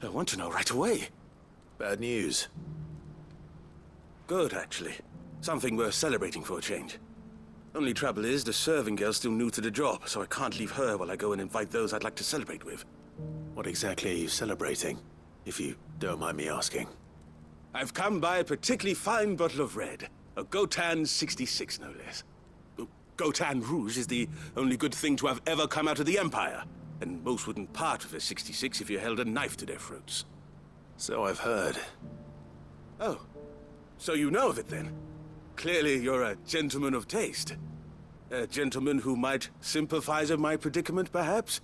I want to know right away. Bad news. Good, actually. Something worth celebrating for a change. Only trouble is, the serving girl's still new to the job, so I can't leave her while I go and invite those I'd like to celebrate with. What exactly are you celebrating, if you don't mind me asking? I've come by a particularly fine bottle of red. A Gotan 66, no less. Gotan Rouge is the only good thing to have ever come out of the Empire, and most wouldn't part with a 66 if you held a knife to their throats. So I've heard. Oh, so you know of it then? Clearly you're a gentleman of taste. A gentleman who might sympathize with my predicament, perhaps?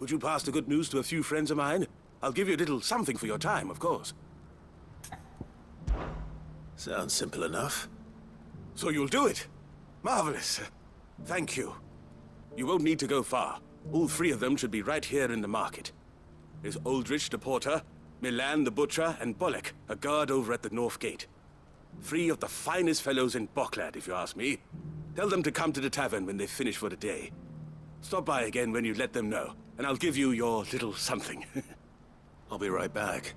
Would you pass the good news to a few friends of mine? I'll give you a little something for your time, of course. Sounds simple enough. So you'll do it? Marvelous. Thank you. You won't need to go far. All three of them should be right here in the market. There's Aldrich the porter, Milan the butcher, and Bolek, a guard over at the north gate. Three of the finest fellows in Boklad, if you ask me. Tell them to come to the tavern when they've finished for the day. Stop by again when you let them know, and I'll give you your little something. I'll be right back.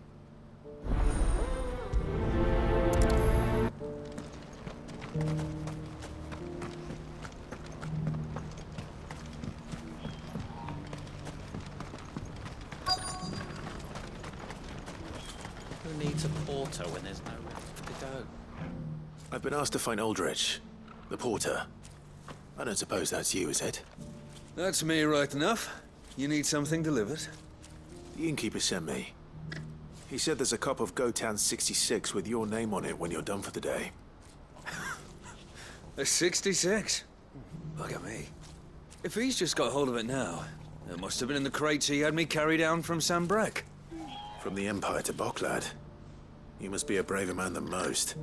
Who needs a porter when there's nowhere to go? I've been asked to find Aldrich, the porter. I don't suppose that's you, is it? That's me right enough. You need something delivered? The innkeeper sent me. He said there's a cup of Gotan 66 with your name on it when you're done for the day. A 66? Look at me. If he's just got hold of it now, it must have been in the crates he had me carry down from Sambrek. From the Empire to Boklad. You must be a braver man than most.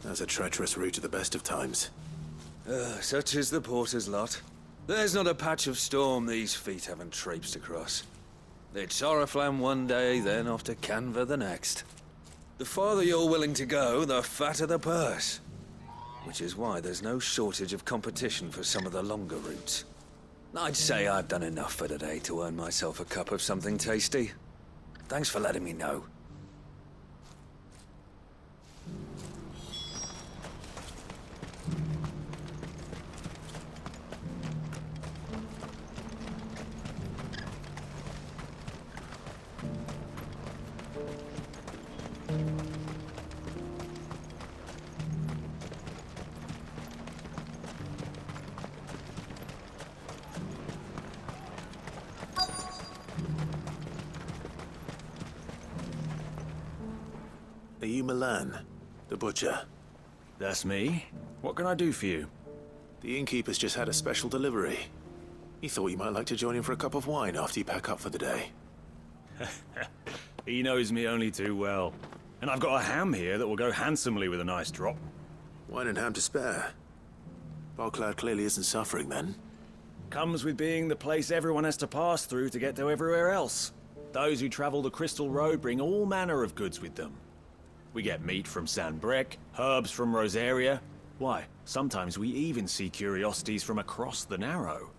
That's a treacherous route at the best of times. Such is the porter's lot. There's not a patch of storm these feet haven't traipsed across. It's Oriflamme one day, then off to Canva the next. The farther you're willing to go, the fatter the purse. Which is why there's no shortage of competition for some of the longer routes. I'd say I've done enough for today to earn myself a cup of something tasty. Thanks for letting me know. Are you Milan, the butcher? That's me. What can I do for you? The innkeeper's just had a special delivery. He thought you might like to join him for a cup of wine after you pack up for the day. He knows me only too well. And I've got a ham here that will go handsomely with a nice drop. Wine and ham to spare. Boklad clearly isn't suffering then. Comes with being the place everyone has to pass through to get to everywhere else. Those who travel the Crystal Road bring all manner of goods with them. We get meat from Sanbrek, herbs from Rosaria. Why, sometimes we even see curiosities from across the Narrow.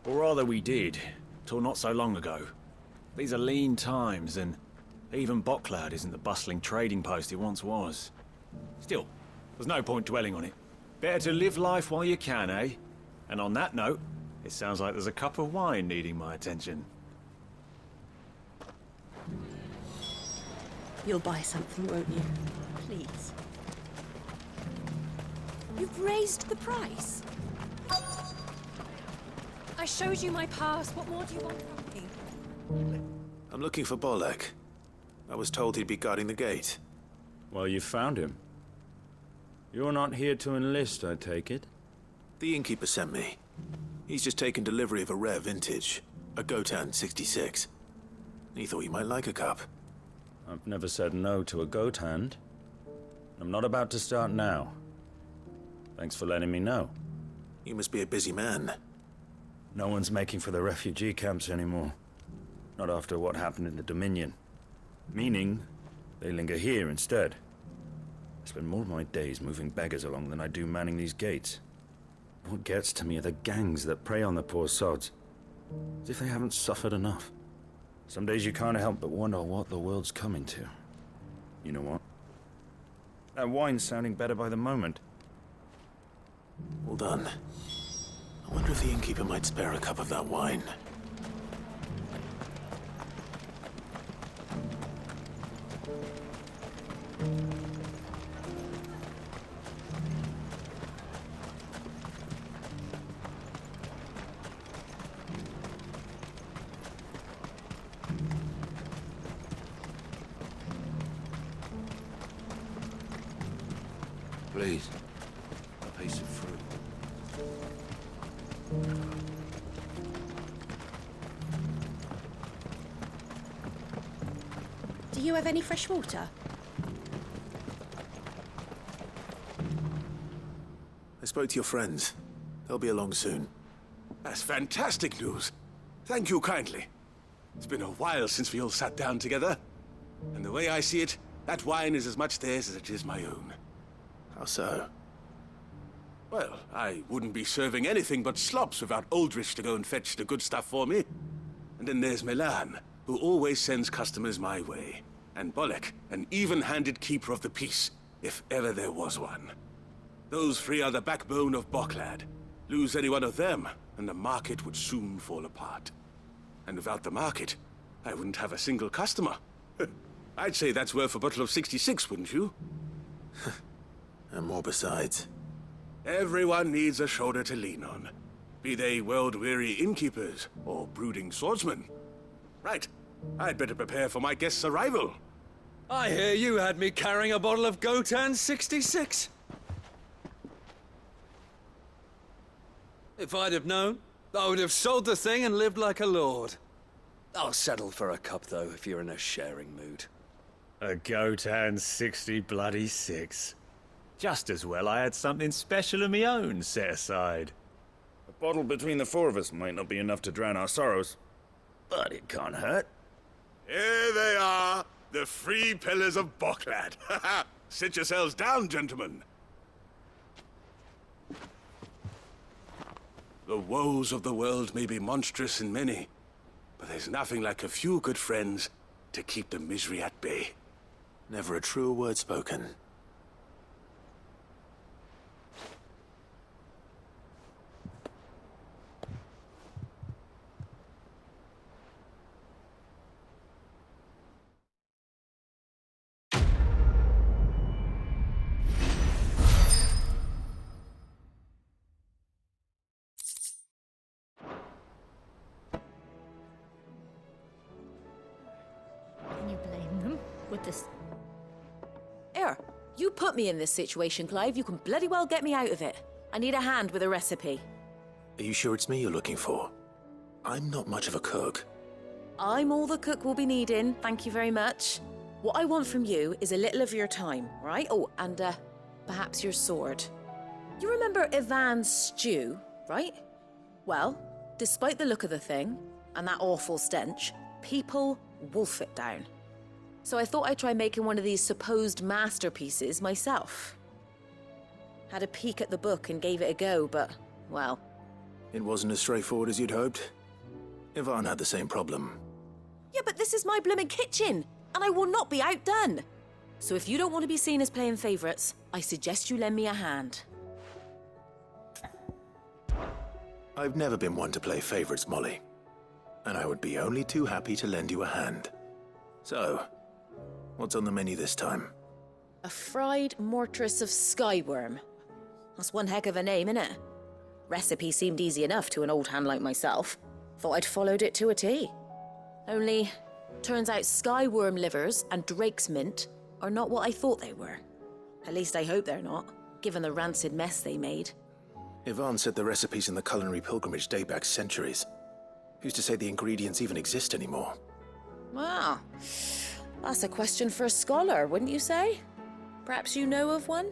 Or rather we did, till not so long ago. These are lean times, and even Boklad isn't the bustling trading post it once was. Still, there's no point dwelling on it. Better to live life while you can, eh? And on that note, it sounds like there's a cup of wine needing my attention. You'll buy something, won't you? Please. You've raised the price. I showed you my pass. What more do you want from me? I'm looking for Bolek. I was told he'd be guarding the gate. Well, you found him. You're not here to enlist, I take it? The innkeeper sent me. He's just taken delivery of a rare vintage, a Gotan 66. He thought you might like a cup. I've never said no to a goat hand. I'm not about to start now. Thanks for letting me know. You must be a busy man. No one's making for the refugee camps anymore. Not after what happened in the Dominion. Meaning, they linger here instead. I spend more of my days moving beggars along than I do manning these gates. What gets to me are the gangs that prey on the poor sods. As if they haven't suffered enough. Some days you can't help but wonder what the world's coming to. You know what? That wine's sounding better by the moment. Well done. I wonder if the innkeeper might spare a cup of that wine. Please, a piece of fruit. Do you have any fresh water? I spoke to your friends. They'll be along soon. That's fantastic news. Thank you kindly. It's been a while since we all sat down together. And the way I see it, that wine is as much theirs as it is my own. How so? Well, I wouldn't be serving anything but slops without Aldrich to go and fetch the good stuff for me. And then there's Milan, who always sends customers my way. And Bolek, an even-handed keeper of the peace, if ever there was one. Those three are the backbone of Boklad. Lose any one of them, and the market would soon fall apart. And without the market, I wouldn't have a single customer. I'd say that's worth a bottle of 66, wouldn't you? And more besides. Everyone needs a shoulder to lean on. Be they world-weary innkeepers or brooding swordsmen. Right. I'd better prepare for my guest's arrival. I hear you had me carrying a bottle of Gotan 66. If I'd have known, I would have sold the thing and lived like a lord. I'll settle for a cup, though, if you're in a sharing mood. A Gotan 60 Just as well I had something special of my own set aside. A bottle between the four of us might not be enough to drown our sorrows, but it can't hurt. Here they are, the three pillars of Boklad. Sit yourselves down, gentlemen. The woes of the world may be monstrous in many, but there's nothing like a few good friends to keep the misery at bay. Never a truer word spoken. Can you blame them? With this... Here, you put me in this situation, Clive. You can bloody well get me out of it. I need a hand with a recipe. Are you sure it's me you're looking for? I'm not much of a cook. I'm all the cook will be needing, thank you very much. What I want from you is a little of your time, right? Oh, and perhaps your sword. You remember Ivan's stew, right? Well, despite the look of the thing, and that awful stench, people wolf it down. So I thought I'd try making one of these supposed masterpieces myself. Had a peek at the book and gave it a go, but, well... It wasn't as straightforward as you'd hoped. Ivan had the same problem. Yeah, but this is my blimmin' kitchen, and I will not be outdone. So if you don't want to be seen as playing favourites, I suggest you lend me a hand. I've never been one to play favourites, Molly. And I would be only too happy to lend you a hand. So, what's on the menu this time? A fried mortress of skyworm. That's one heck of a name, innit? Recipe seemed easy enough to an old hand like myself. Thought I'd followed it to a T. Only, turns out skyworm livers and drake's mint are not what I thought they were. At least I hope they're not, given the rancid mess they made. Ivan said the recipes in the culinary pilgrimage date back centuries. Who's to say the ingredients even exist anymore? Well, that's a question for a scholar, wouldn't you say? Perhaps you know of one?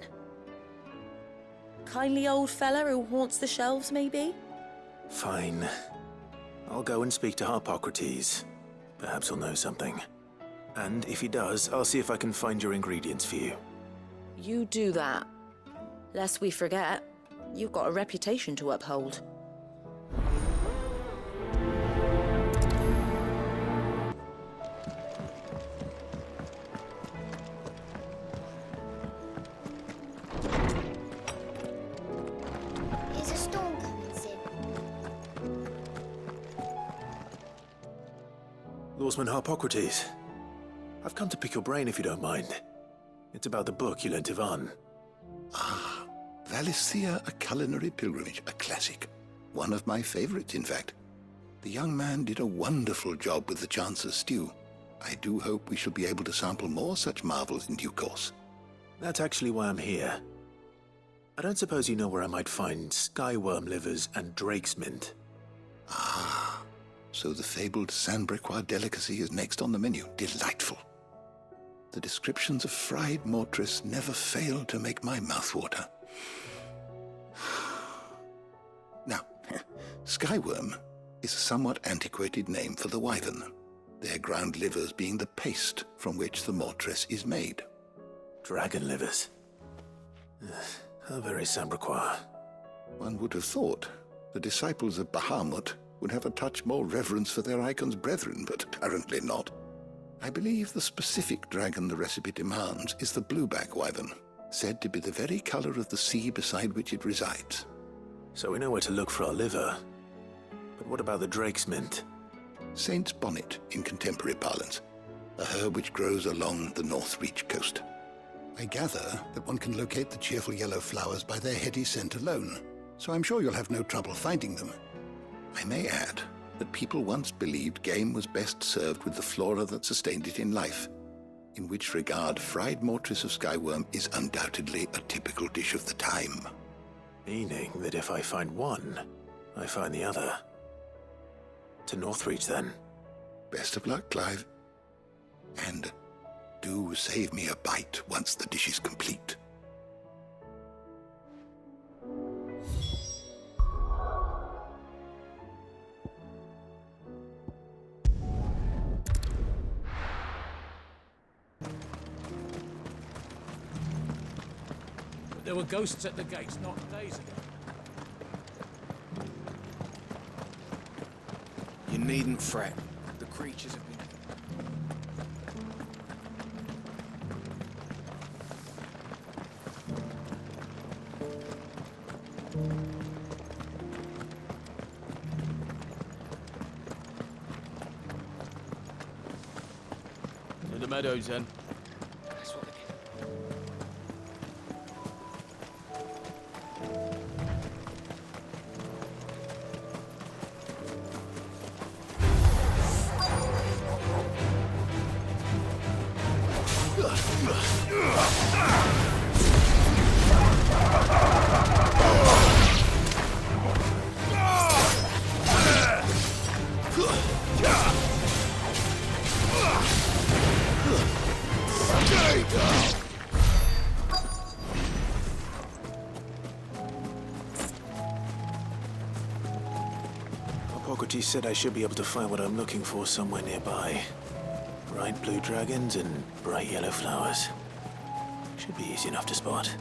Kindly old fella who haunts the shelves, maybe? Fine. I'll go and speak to Harpocrates. Perhaps he'll know something. And if he does, I'll see if I can find your ingredients for you. You do that. Lest we forget, you've got a reputation to uphold. Lawsman Harpocrates. I've come to pick your brain if you don't mind. It's about the book you lent Ivan. Ah, Valisthea, A Culinary Pilgrimage, a classic. One of my favorites, in fact. The young man did a wonderful job with the Chance's stew. I do hope we shall be able to sample more such marvels in due course. That's actually why I'm here. I don't suppose you know where I might find skyworm livers and drake's mint. Ah, so the fabled Sandbrequois delicacy is next on the menu. Delightful. The descriptions of fried mortress never fail to make my mouth water. Now, skyworm is a somewhat antiquated name for the wyvern, their ground livers being the paste from which the mortress is made. Dragon livers. How very Sandbrequois. One would have thought the disciples of Bahamut would have a touch more reverence for their Eikons brethren, but apparently not. I believe the specific dragon the recipe demands is the blueback wyvern, said to be the very color of the sea beside which it resides. So we know where to look for our liver. But what about the drake's mint? Saint's bonnet in contemporary parlance, a herb which grows along the North Reach coast. I gather that one can locate the cheerful yellow flowers by their heady scent alone, so I'm sure you'll have no trouble finding them. I may add that people once believed game was best served with the flora that sustained it in life, in which regard fried mortress of skyworm is undoubtedly a typical dish of the time. Meaning that if I find one, I find the other. To Northreach, then. Best of luck, Clive. And do save me a bite once the dish is complete. There were ghosts at the gates not days ago. You needn't fret. The creatures have been... To the meadows, then. That's what they... Hippocrates said I should be able to find what I'm looking for somewhere nearby. Bright blue dragons and bright yellow flowers. Should be easy enough to spot.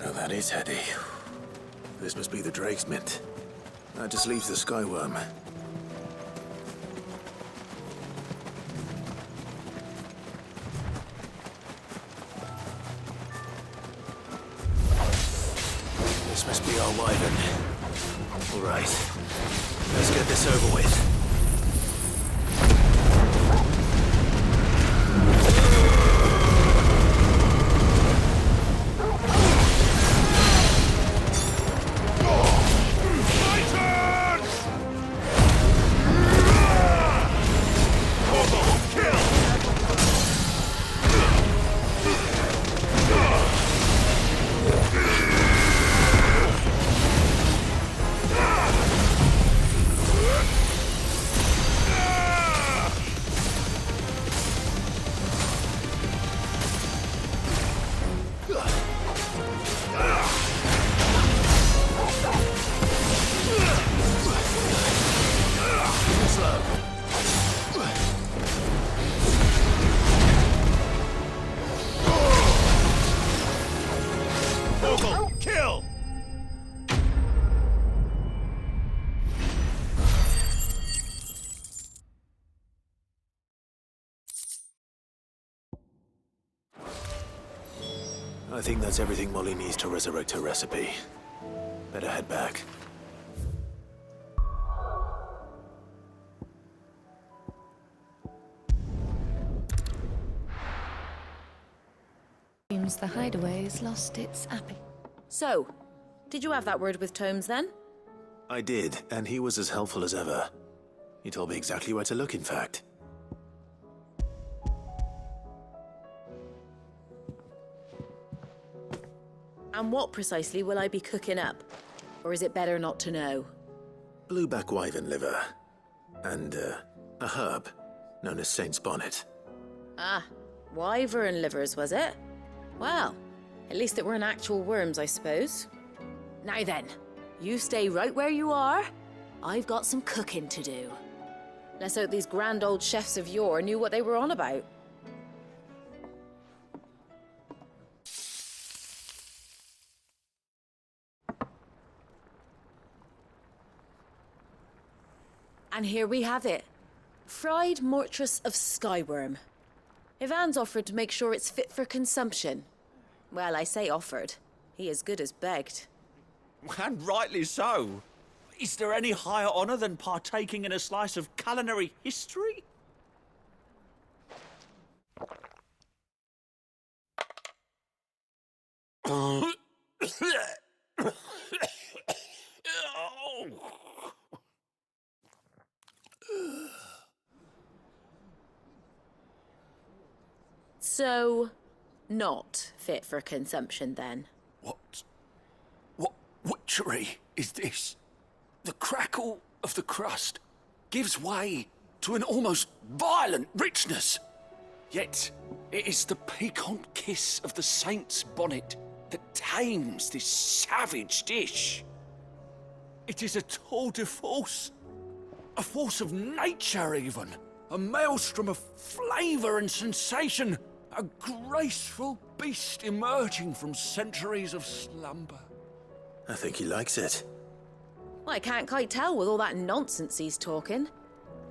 Now that is heady. This must be the drake's mint. That just leaves the skyworm. This must be our wyvern. All right. Let's get this over with. I think that's everything Molly needs to resurrect her recipe. Better head back. Seems the hideaway's lost its appetite. So, did you have that word with Tomes then? I did, and he was as helpful as ever. He told me exactly where to look, in fact. And what precisely will I be cooking up? Or is it better not to know? Blueback wyvern liver. And, a herb known as Saint's Bonnet. Ah, wyvern livers, was it? Well, at least it weren't actual worms, I suppose. Now then, you stay right where you are. I've got some cooking to do. Let's hope these grand old chefs of yore knew what they were on about. And here we have it. Fried mortress of skyworm. Ivan's offered to make sure it's fit for consumption. Well, I say offered. He as good as begged. And rightly so. Is there any higher honour than partaking in a slice of culinary history? So, not fit for consumption then? What witchery is this? The crackle of the crust gives way to an almost violent richness. Yet, it is the piquant kiss of the saint's bonnet that tames this savage dish. It is a tour de force, a force of nature even, a maelstrom of flavour and sensation, a graceful beast emerging from centuries of slumber. I think he likes it. Well, I can't quite tell with all that nonsense he's talking.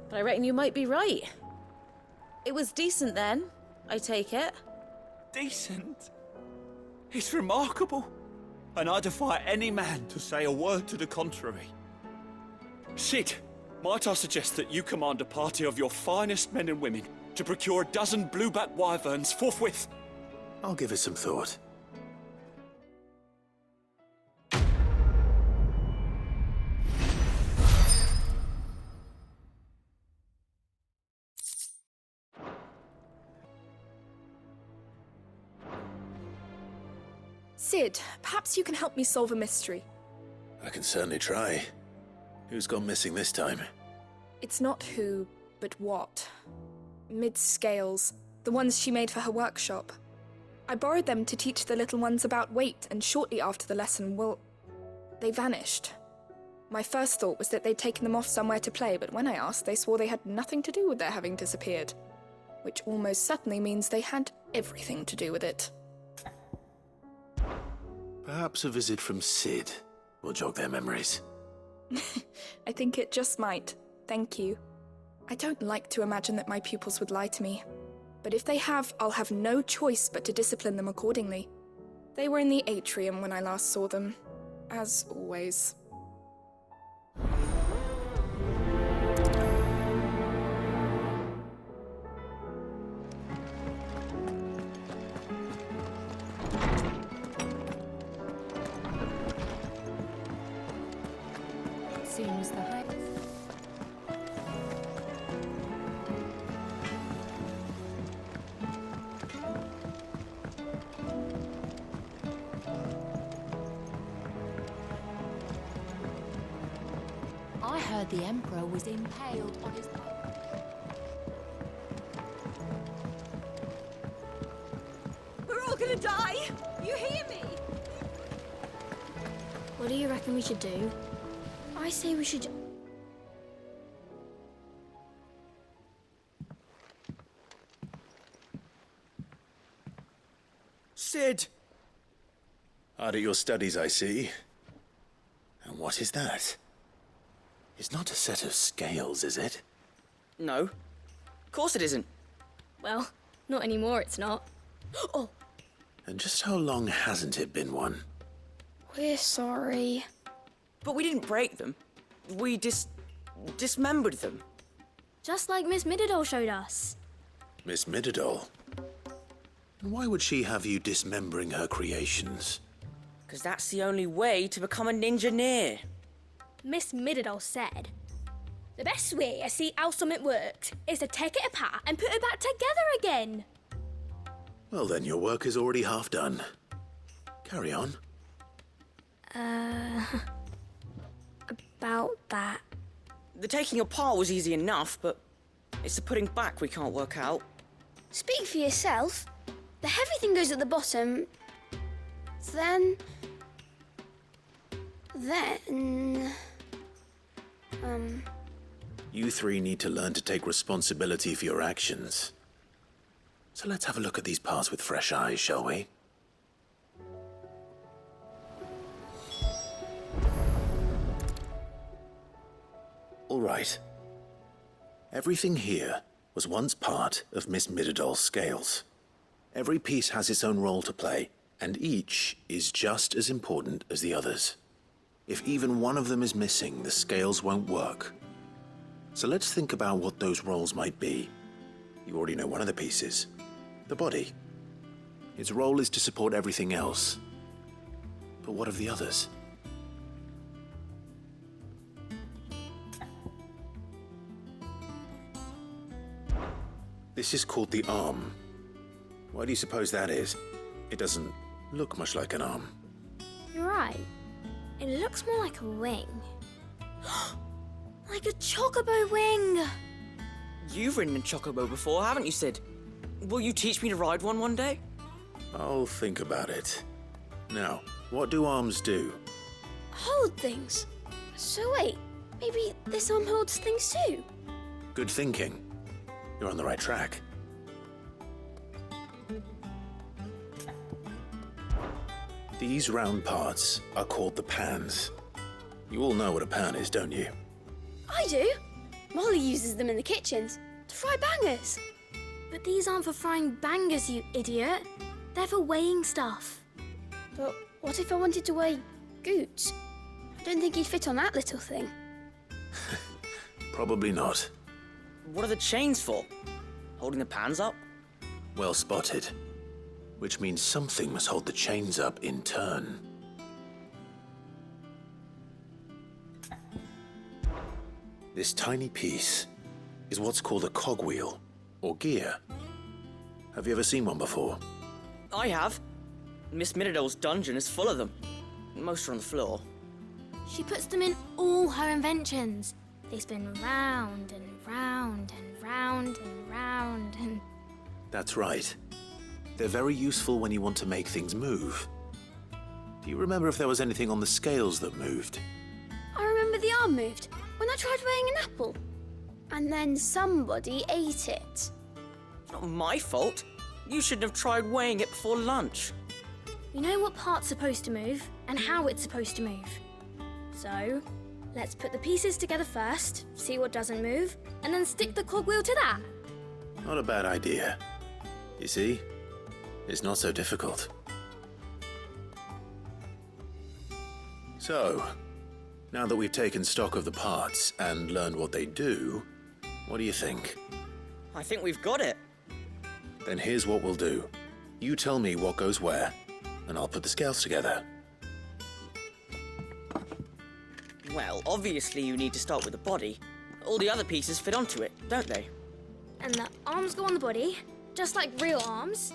But I reckon you might be right. It was decent then, I take it. Decent? It's remarkable. And I defy any man to say a word to the contrary. Sid, might I suggest that you command a party of your finest men and women to procure a dozen blueback wyverns forthwith? I'll give it some thought. Sid, perhaps you can help me solve a mystery. I can certainly try. Who's gone missing this time? It's not who, but what. Mid-scales, the ones she made for her workshop. I borrowed them to teach the little ones about weight, and shortly after the lesson, well, they vanished. My first thought was that they'd taken them off somewhere to play, but when I asked, they swore they had nothing to do with their having disappeared. Which almost certainly means they had everything to do with it. Perhaps a visit from Sid will jog their memories. I think it just might. Thank you. I don't like to imagine that my pupils would lie to me. But if they have, I'll have no choice but to discipline them accordingly. They were in the atrium when I last saw them, as always. Seems the height. I heard the Emperor was impaled on his... We're all gonna die! You hear me? What do you reckon we should do? I say we should... Sid! Hard at your studies, I see. And what is that? It's not a set of scales, is it? No. Of course it isn't. Well, not anymore, it's not. Oh! And just how long hasn't it been one? We're sorry. But we didn't break them. We dismembered them. Just like Miss Mididol showed us. Miss Mididol? And why would she have you dismembering her creations? Because that's the only way to become a ninja-neer. Miss Mididol said, the best way to see how something works is to take it apart and put it back together again. Well then, your work is already half done. Carry on. About that. The taking apart was easy enough, but it's the putting back we can't work out. Speak for yourself. The heavy thing goes at the bottom. Then... You three need to learn to take responsibility for your actions. So let's have a look at these parts with fresh eyes, shall we? All right. Everything here was once part of Miss Mididol's scales. Every piece has its own role to play, and each is just as important as the others. If even one of them is missing, the scales won't work. So let's think about what those roles might be. You already know one of the pieces, the body. Its role is to support everything else. But what of the others? This is called the arm. Why do you suppose that is? It doesn't look much like an arm. You're right. It looks more like a wing. Like a chocobo wing! You've ridden a chocobo before, haven't you, Sid? Will you teach me to ride one day? I'll think about it. Now, what do arms do? Hold things. So wait, maybe this arm holds things too? Good thinking. You're on the right track. These round parts are called the pans. You all know what a pan is, don't you? I do. Molly uses them in the kitchens to fry bangers. But these aren't for frying bangers, you idiot. They're for weighing stuff. But what if I wanted to weigh Goots? I don't think he'd fit on that little thing. Probably not. What are the chains for? Holding the pans up? Well spotted. Which means something must hold the chains up in turn. This tiny piece is what's called a cogwheel, or gear. Have you ever seen one before? I have. Miss Mididol's dungeon is full of them. Most are on the floor. She puts them in all her inventions. They spin round and round and round and round and... That's right. They're very useful when you want to make things move. Do you remember if there was anything on the scales that moved? I remember the arm moved when I tried weighing an apple. And then somebody ate it. It's not my fault. You shouldn't have tried weighing it before lunch. We know what part's supposed to move and how it's supposed to move. So, let's put the pieces together first, see what doesn't move, and then stick the cogwheel to that. Not a bad idea. You see? It's not so difficult. So, now that we've taken stock of the parts and learned what they do, what do you think? I think we've got it. Then here's what we'll do. You tell me what goes where, and I'll put the scales together. Well, obviously you need to start with the body. All the other pieces fit onto it, don't they? And the arms go on the body, just like real arms.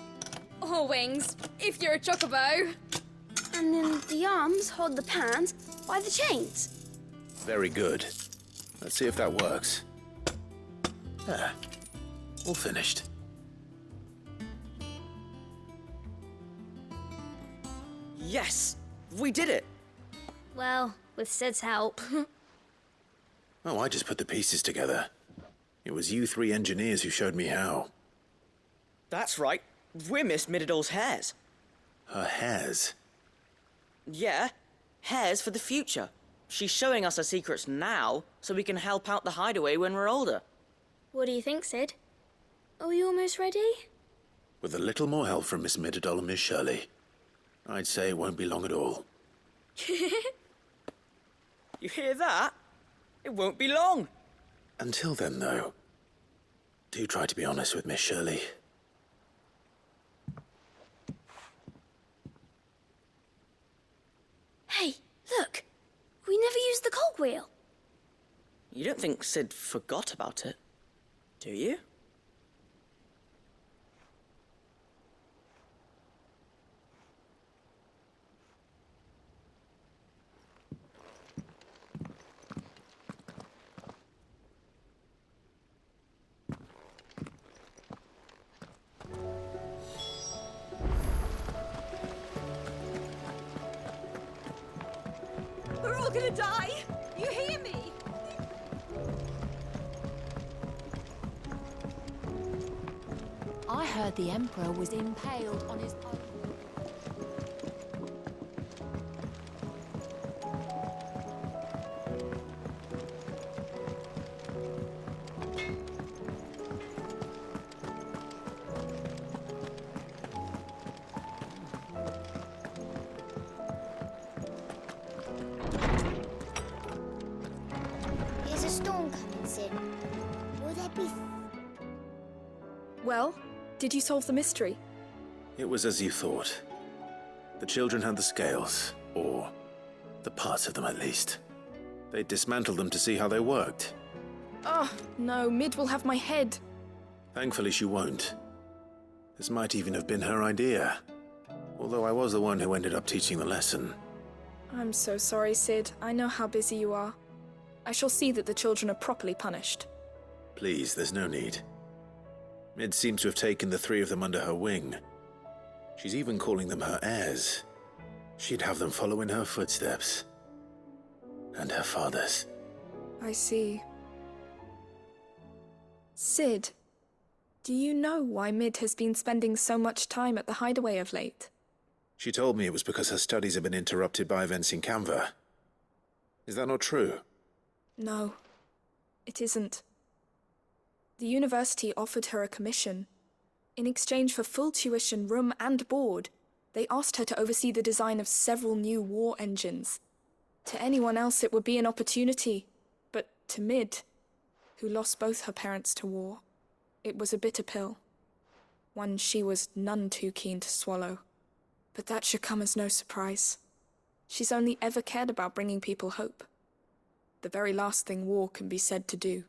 Or wings, if you're a chocobo. And then the arms hold the pans by the chains. Very good. Let's see if that works. There. All finished. Yes! We did it! Well, with Sid's help. Oh, I just put the pieces together. It was you three engineers who showed me how. That's right. We're Miss Mididol's hairs. Her hairs? Yeah, hairs for the future. She's showing us her secrets now, so we can help out the hideaway when we're older. What do you think, Sid? Are we almost ready? With a little more help from Miss Mididol and Miss Shirley, I'd say it won't be long at all. You hear that? It won't be long. Until then, though, do try to be honest with Miss Shirley. Hey, look! We never used the cogwheel. You don't think Sid forgot about it, do you? We're all gonna die! You hear me? I heard the Emperor was impaled on his own. There's a storm coming, Sid. Will there be... Well, did you solve the mystery? It was as you thought. The children had the scales, or the parts of them at least. They dismantled them to see how they worked. Oh, no, Mid will have my head. Thankfully she won't. This might even have been her idea. Although I was the one who ended up teaching the lesson. I'm so sorry, Sid. I know how busy you are. I shall see that the children are properly punished. Please, there's no need. Mid seems to have taken the three of them under her wing. She's even calling them her heirs. She'd have them follow in her footsteps. And her father's. I see. Sid, do you know why Mid has been spending so much time at the hideaway of late? She told me it was because her studies have been interrupted by events in Canva. Is that not true? No, it isn't. The university offered her a commission. In exchange for full tuition, room and board, they asked her to oversee the design of several new war engines. To anyone else it would be an opportunity, but to Mid, who lost both her parents to war, it was a bitter pill. One she was none too keen to swallow. But that should come as no surprise. She's only ever cared about bringing people hope. The very last thing war can be said to do.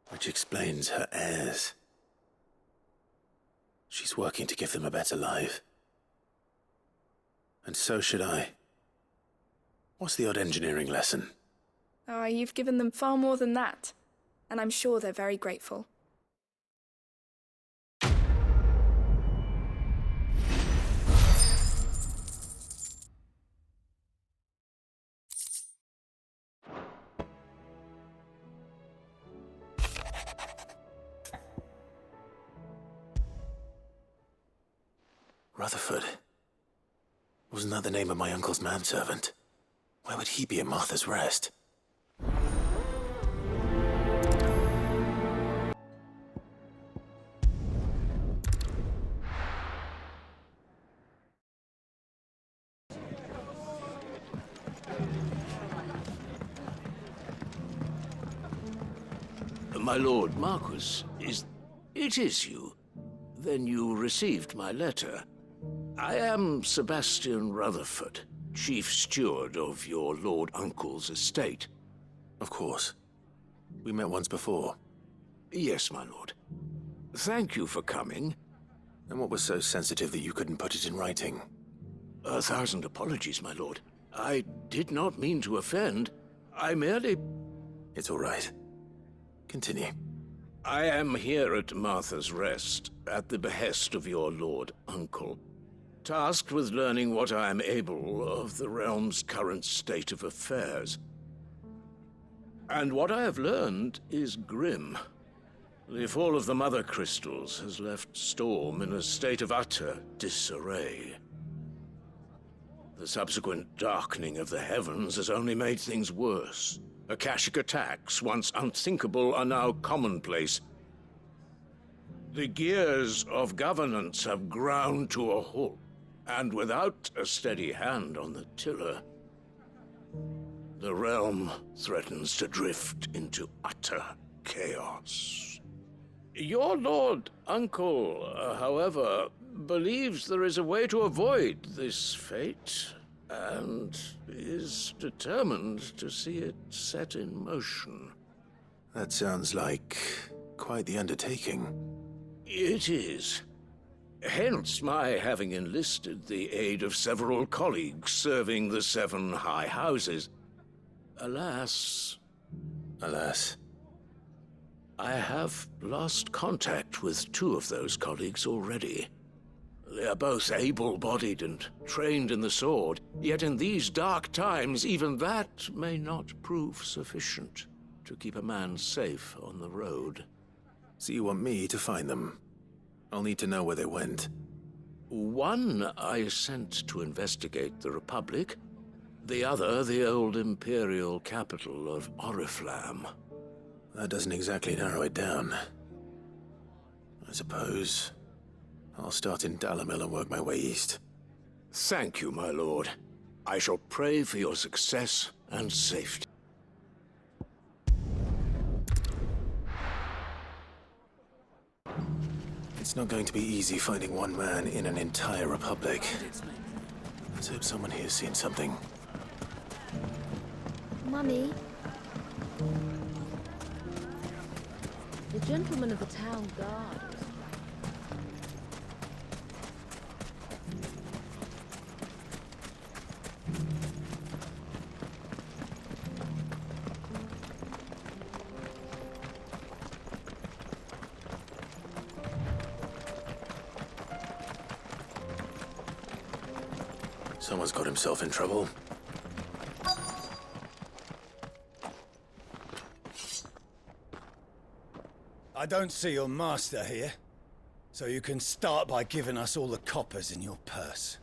Which explains her heirs. She's working to give them a better life. And so should I. What's the odd engineering lesson? Ah, you've given them far more than that. And I'm sure they're very grateful. Rutherford. Wasn't that the name of my uncle's manservant? Why would he be at Martha's Rest? My lord Marquis, it is you? Then you received my letter. I am Sebastian Rutherford, chief steward of your lord uncle's estate. Of course. We met once before. Yes, my lord. Thank you for coming. And what was so sensitive that you couldn't put it in writing? 1,000 apologies, my lord. I did not mean to offend. I merely... It's all right. Continue. I am here at Martha's Rest, at the behest of your lord uncle, tasked with learning what I am able of the realm's current state of affairs. And what I have learned is grim. The fall of the Mothercrystals has left Storm in a state of utter disarray. The subsequent darkening of the heavens has only made things worse. Akashic attacks, once unthinkable, are now commonplace. The gears of governance have ground to a halt, and without a steady hand on the tiller, the realm threatens to drift into utter chaos. Your Lord Uncle, however, believes there is a way to avoid this fate, and is determined to see it set in motion. That sounds like quite the undertaking. It is. Hence my having enlisted the aid of several colleagues serving the 7 high houses. Alas, I have lost contact with 2 of those colleagues already. They are both able-bodied and trained in the sword, yet in these dark times, even that may not prove sufficient to keep a man safe on the road. So you want me to find them? I'll need to know where they went. One I sent to investigate the Republic, the other the old Imperial capital of Oriflamme. That doesn't exactly narrow it down. I suppose I'll start in Dalamil and work my way east. Thank you, my lord. I shall pray for your success and safety. It's not going to be easy finding one man in an entire republic. Let's hope someone here's seen something. Mummy? The gentleman of the town guard. Someone's got himself in trouble. I don't see your master here, so you can start by giving us all the coppers in your purse.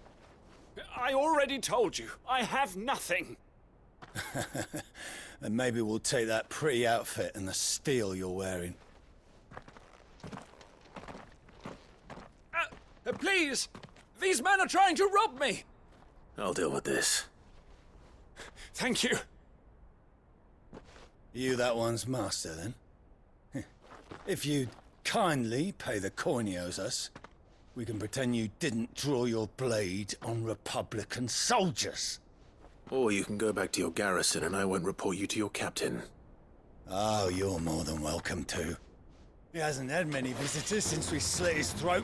I already told you, I have nothing. And maybe we'll take that pretty outfit and the steel you're wearing. Please! These men are trying to rob me! I'll deal with this. Thank you. You that one's master, then? If you'd kindly pay the coin he owes us, we can pretend you didn't draw your blade on Republican soldiers. Or you can go back to your garrison and I won't report you to your captain. Oh, you're more than welcome to. He hasn't had many visitors since we slit his throat.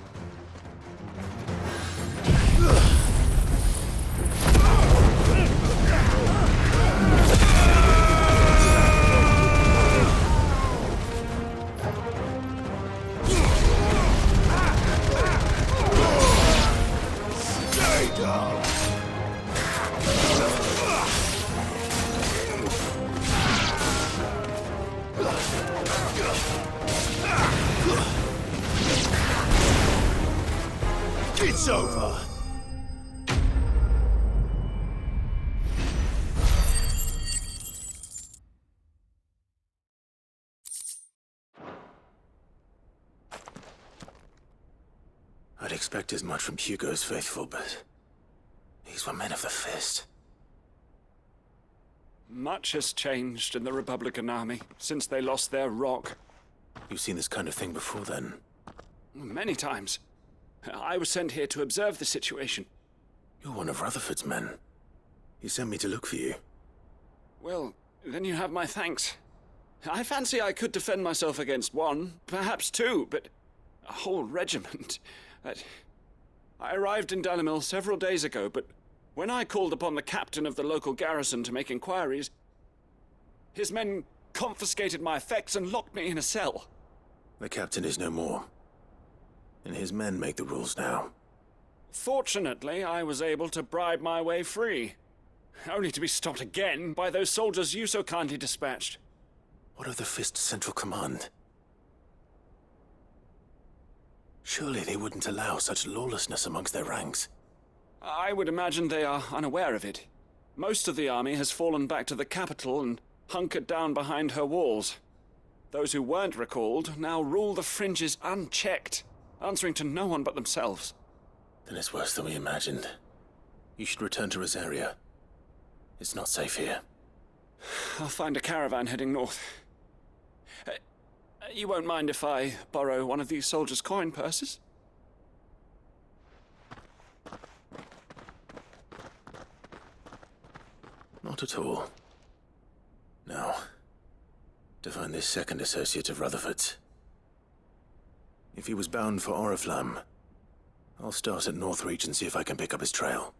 It's over! I'd expect as much from Hugo's faithful, but these were men of the fist. Much has changed in the Republican army since they lost their rock. You've seen this kind of thing before, then? Many times. I was sent here to observe the situation. You're one of Rutherford's men. He sent me to look for you. Well, then you have my thanks. I fancy I could defend myself against one, perhaps 2, but a whole regiment. I arrived in Dalamil several days ago, but when I called upon the captain of the local garrison to make inquiries, his men confiscated my effects and locked me in a cell. The captain is no more, and his men make the rules now. Fortunately, I was able to bribe my way free, only to be stopped again by those soldiers you so kindly dispatched. What of the Fist's central command? Surely they wouldn't allow such lawlessness amongst their ranks. I would imagine they are unaware of it. Most of the army has fallen back to the capital and hunkered down behind her walls. Those who weren't recalled now rule the fringes unchecked, answering to no one but themselves. Then it's worse than we imagined. You should return to Rosaria. It's not safe here. I'll find a caravan heading north. You won't mind if I borrow one of these soldiers' coin purses? Not at all. Now, to find this second associate of Rutherford's. If he was bound for Oriflamme, I'll start at Northreach and see if I can pick up his trail.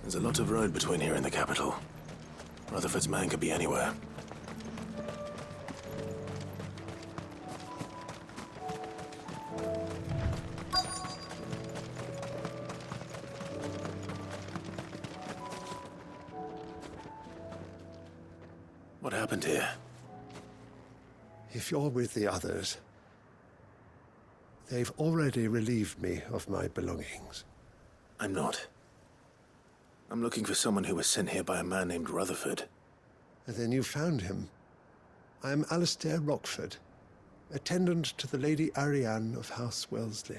There's a lot of road between here and the capital. Rutherford's man could be anywhere. What happened here? If you're with the others, they've already relieved me of my belongings. I'm not. I'm looking for someone who was sent here by a man named Rutherford. And then you found him. I am Alistair Rockford, attendant to the Lady Ariane of House Wellesley.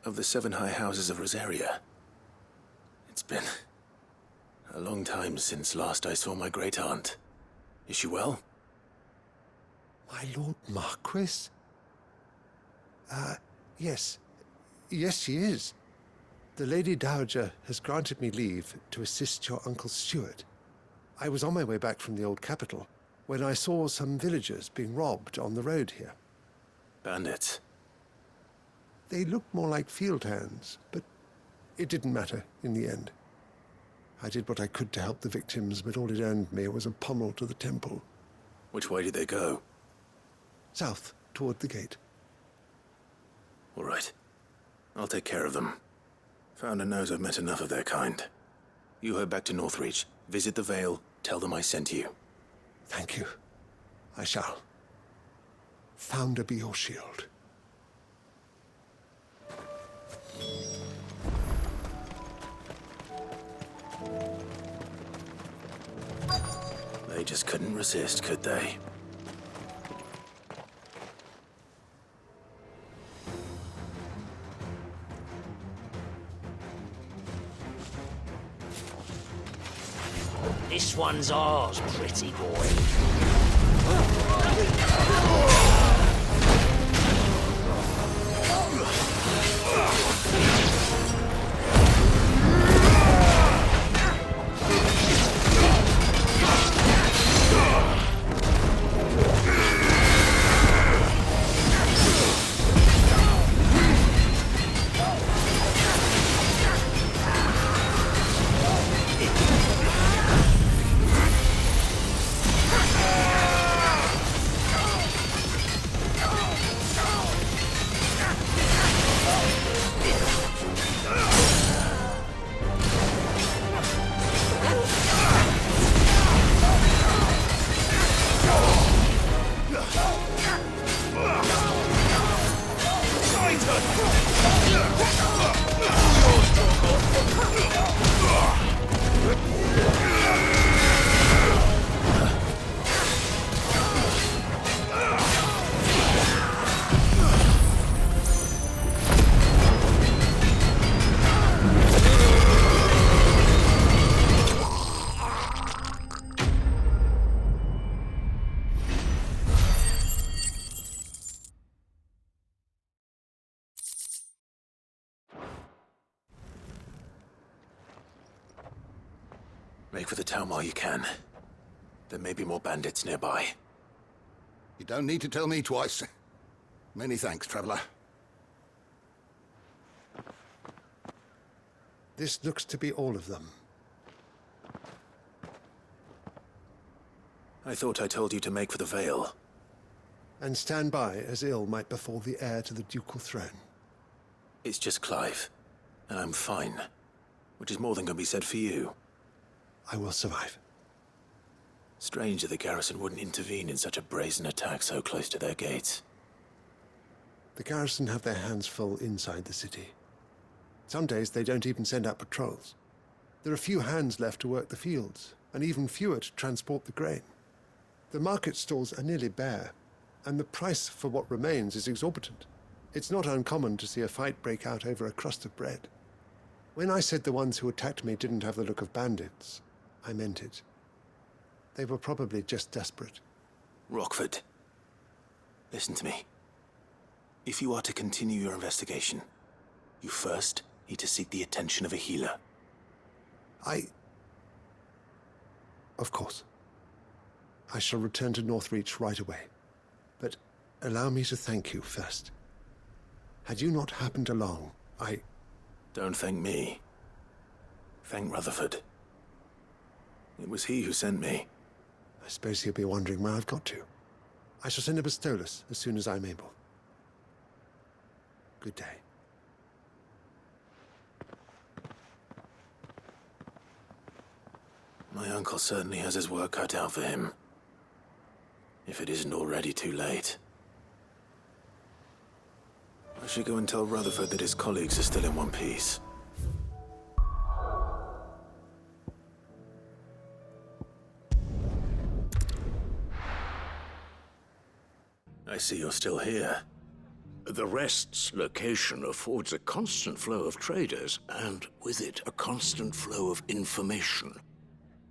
Of the 7 high houses of Rosaria. It's been a long time since last I saw my great-aunt. Is she well? My Lord Marquis? Yes. Yes, she is. The Lady Dowager has granted me leave to assist your Uncle Stuart. I was on my way back from the old capital when I saw some villagers being robbed on the road here. Bandits? They looked more like field hands, but it didn't matter in the end. I did what I could to help the victims, but all it earned me was a pommel to the temple. Which way did they go? South, toward the gate. All right. I'll take care of them. Founder knows I've met enough of their kind. You head back to Northreach, visit the Vale, tell them I sent you. Thank you. I shall. Founder be your shield. They just couldn't resist, could they? This one's ours, pretty boy. Make for the town while you can. There may be more bandits nearby. You don't need to tell me twice. Many thanks, traveler. This looks to be all of them. I thought I told you to make for the Vale. And stand by as ill might befall the heir to the ducal throne. It's just Clive, and I'm fine. Which is more than can be said for you. I will survive. Strange that the garrison wouldn't intervene in such a brazen attack so close to their gates. The garrison have their hands full inside the city. Some days they don't even send out patrols. There are few hands left to work the fields, and even fewer to transport the grain. The market stalls are nearly bare, and the price for what remains is exorbitant. It's not uncommon to see a fight break out over a crust of bread. When I said the ones who attacked me didn't have the look of bandits, I meant it. They were probably just desperate. Rockford, listen to me. If you are to continue your investigation, you first need to seek the attention of a healer. Of course. I shall return to Northreach right away. But allow me to thank you first. Had you not happened along, Don't thank me. Thank Rutherford. It was he who sent me. I suppose he'll be wondering where I've got to. I shall send a Bistolus as soon as I'm able. Good day. My uncle certainly has his work cut out for him. If it isn't already too late. I should go and tell Rutherford that his colleagues are still in one piece. I see you're still here. The Rest's location affords a constant flow of traders, and with it, a constant flow of information.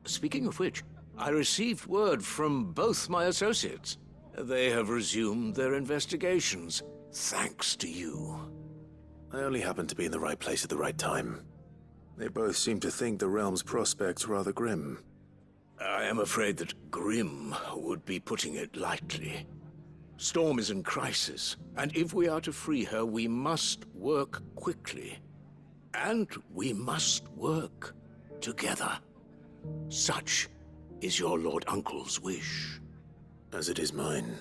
Speaking of which, I received word from both my associates. They have resumed their investigations, thanks to you. I only happened to be in the right place at the right time. They both seem to think the realm's prospects rather grim. I am afraid that grim would be putting it lightly. Storm is in crisis, and if we are to free her, we must work quickly. And we must work together. Such is your Lord Uncle's wish. As it is mine.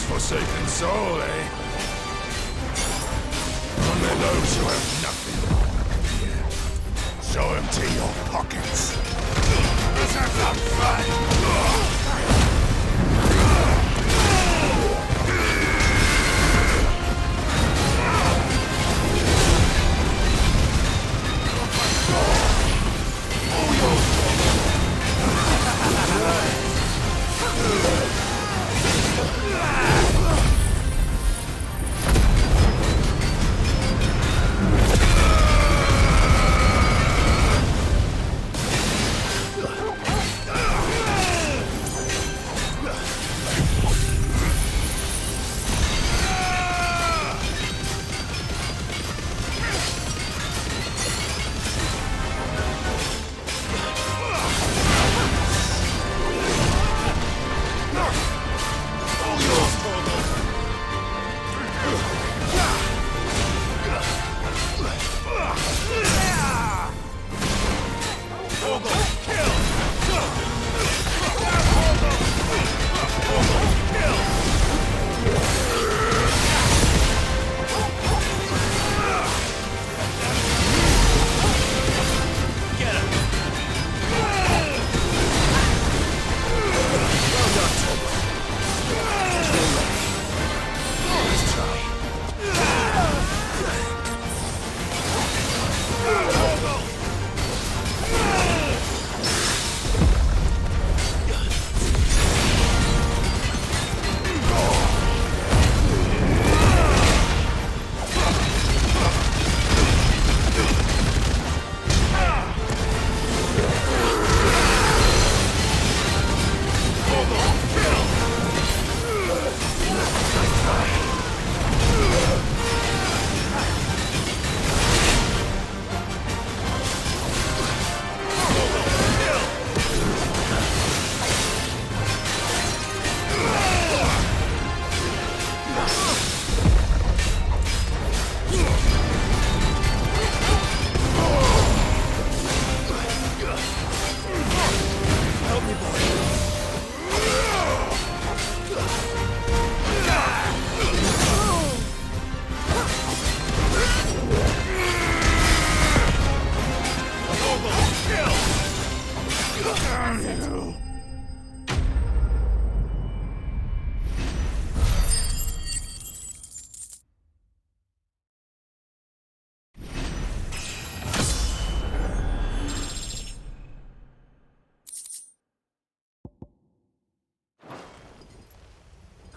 Forsaken soul, eh? Only those who have nothing here. So empty your pockets. Let's have some fun!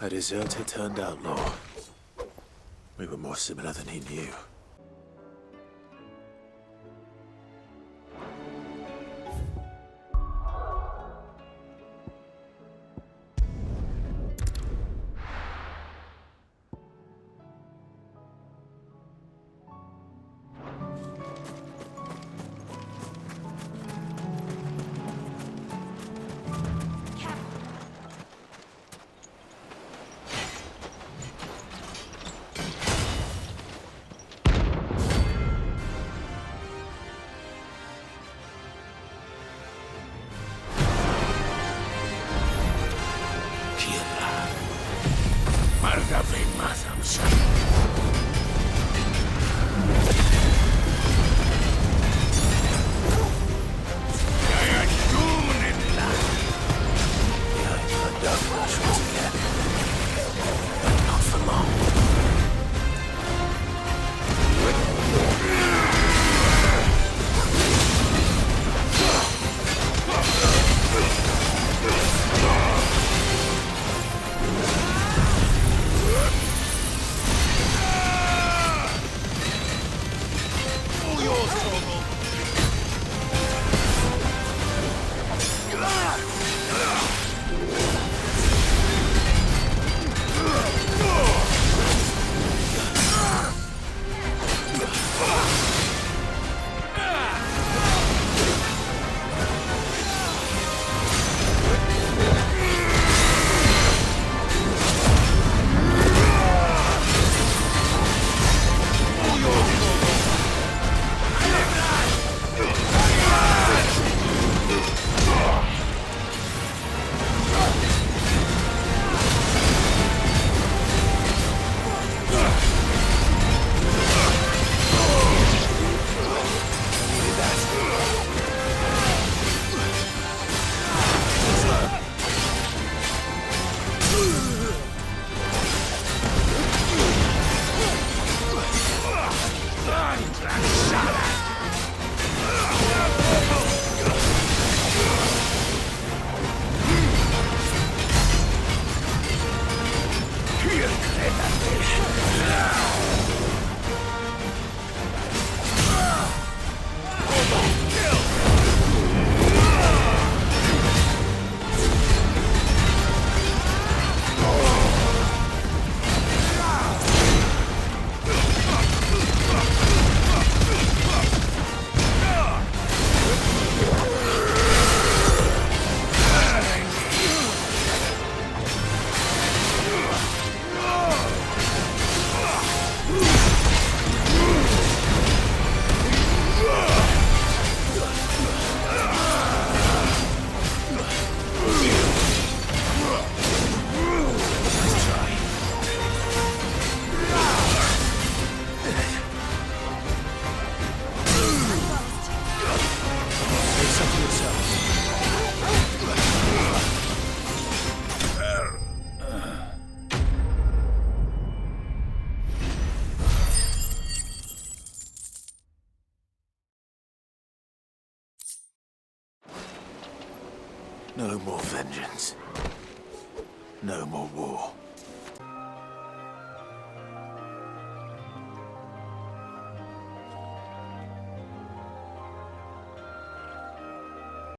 A deserter turned outlaw. We were more similar than he knew. No more vengeance. No more war.